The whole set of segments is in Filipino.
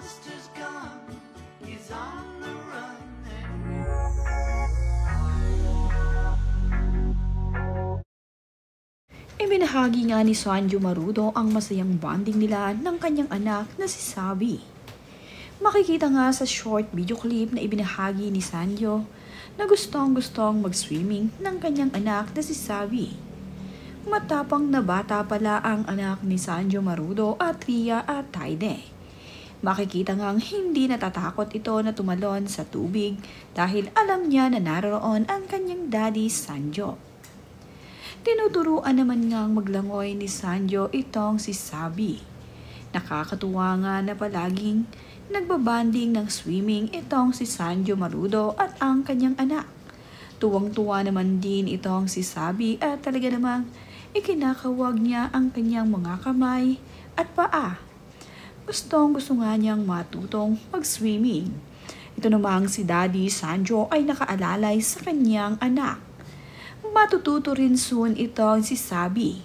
monster's gone, he's on the run. Ibinahagi nga ni Sanjo Marudo ang masayang bonding nila ng kanyang anak na si Sabi. Makikita nga sa short video clip na ibinahagi ni Sanjo na gustong-gustong mag-swimming ng kanyang anak na si Sabi. Matapang na bata pala ang anak ni Sanjo Marudo at Ria at Taide. Makikita ngang hindi natatakot ito na tumalon sa tubig dahil alam niya na naroon ang kanyang daddy Sanjo. Tinuturuan naman ngang maglangoy ni Sanjo itong si Sabi. Nakakatuwa nga na palaging nagbabanding ng swimming itong si Sanjo Marudo at ang kanyang anak. Tuwang-tuwa naman din itong si Sabi at talaga namang ikinakawag niya ang kanyang mga kamay at paa. Gustong-gusto nga niyang matutong mag-swimming. Ito namang si Daddy Sanjo ay nakaalalay sa kanyang anak. Matututo rin soon itong si Sabi.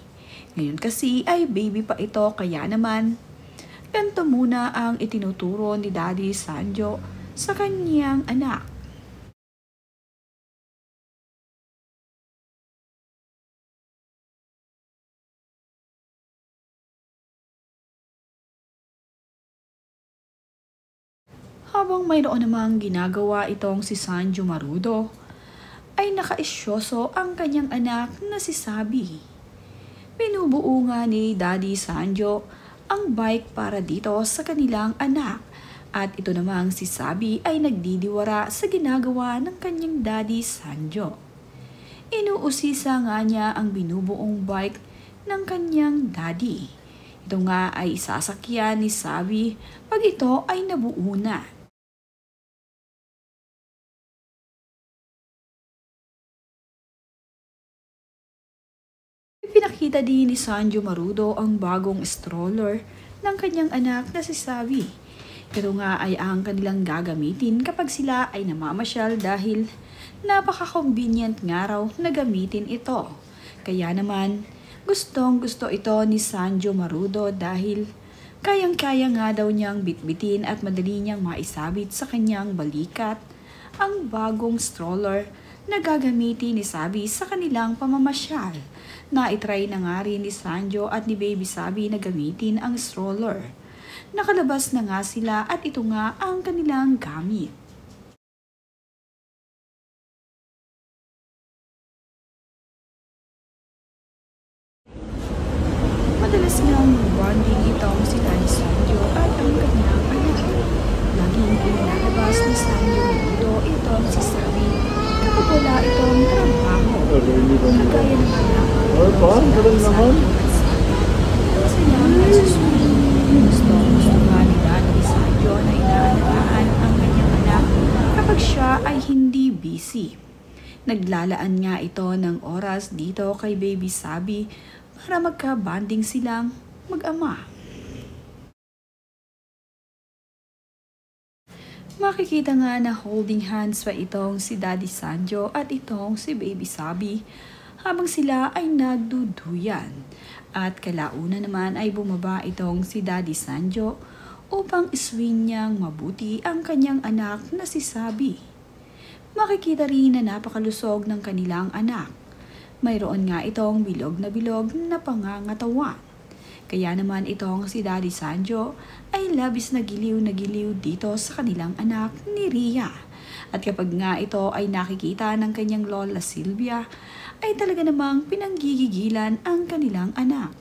Ngayon kasi ay baby pa ito kaya naman ganito muna ang itinuturo ni Daddy Sanjo sa kanyang anak. Habang mayroon namang ginagawa itong si Sanjo Marudo, ay nakaisyoso ang kanyang anak na si Sabi. Binubuo nga ni Daddy Sanjo ang bike para dito sa kanilang anak at ito namang si Sabi ay nagdidiwara sa ginagawa ng kanyang Daddy Sanjo. Inuusisa nga niya ang binubuong bike ng kanyang daddy. Ito nga ay sasakyan ni Sabi pag ito ay nabuo na. Pinakita din ni Sanjo Marudo ang bagong stroller ng kanyang anak na si Sabi. Ito nga ay ang kanilang gagamitin kapag sila ay namamasyal dahil napaka-convenient nga raw na gamitin ito. Kaya naman, gustong-gusto ito ni Sanjo Marudo dahil kayang-kaya nga daw niyang bitbitin at madali niyang maisabit sa kanyang balikat ang bagong stroller na gagamitin ni Sabi sa kanilang pamamasyal. Na-try na nga rin ni Sanjo at ni Baby Sabi na gamitin ang stroller. Nakalabas na nga sila at ito nga ang kanilang gamit. Madalas nga bonding itong si Daddy Sanjo at ang kanyang anak. Laging pinalabas ni Sanjo Marudo itong si Sabi kapag wala itong trabaho. Kagaya ng anak. Kasi lang ay susunod. Gusto nga ni Daddy Sanjo na inaalagaan ang kanyang anak kapag siya ay hindi busy. Naglalaan nga ito ng oras dito kay Baby Sabi para magka-banding silang mag-ama. Makikita nga na holding hands pa itong si Daddy Sanjo at itong si Baby Sabi habang sila ay nagduduyan. At kalauna naman ay bumaba itong si Daddy Sanjo upang iswing niyang mabuti ang kanyang anak na si Sabi. Makikita rin na napakalusog ng kanilang anak. Mayroon nga itong bilog na pangangatawan. Kaya naman itong si Daddy Sanjo ay labis na giliw dito sa kanilang anak ni Ria. At kapag nga ito ay nakikita ng kanyang lola Silvia, ay talaga namang pinanggigigilan ang kanilang anak.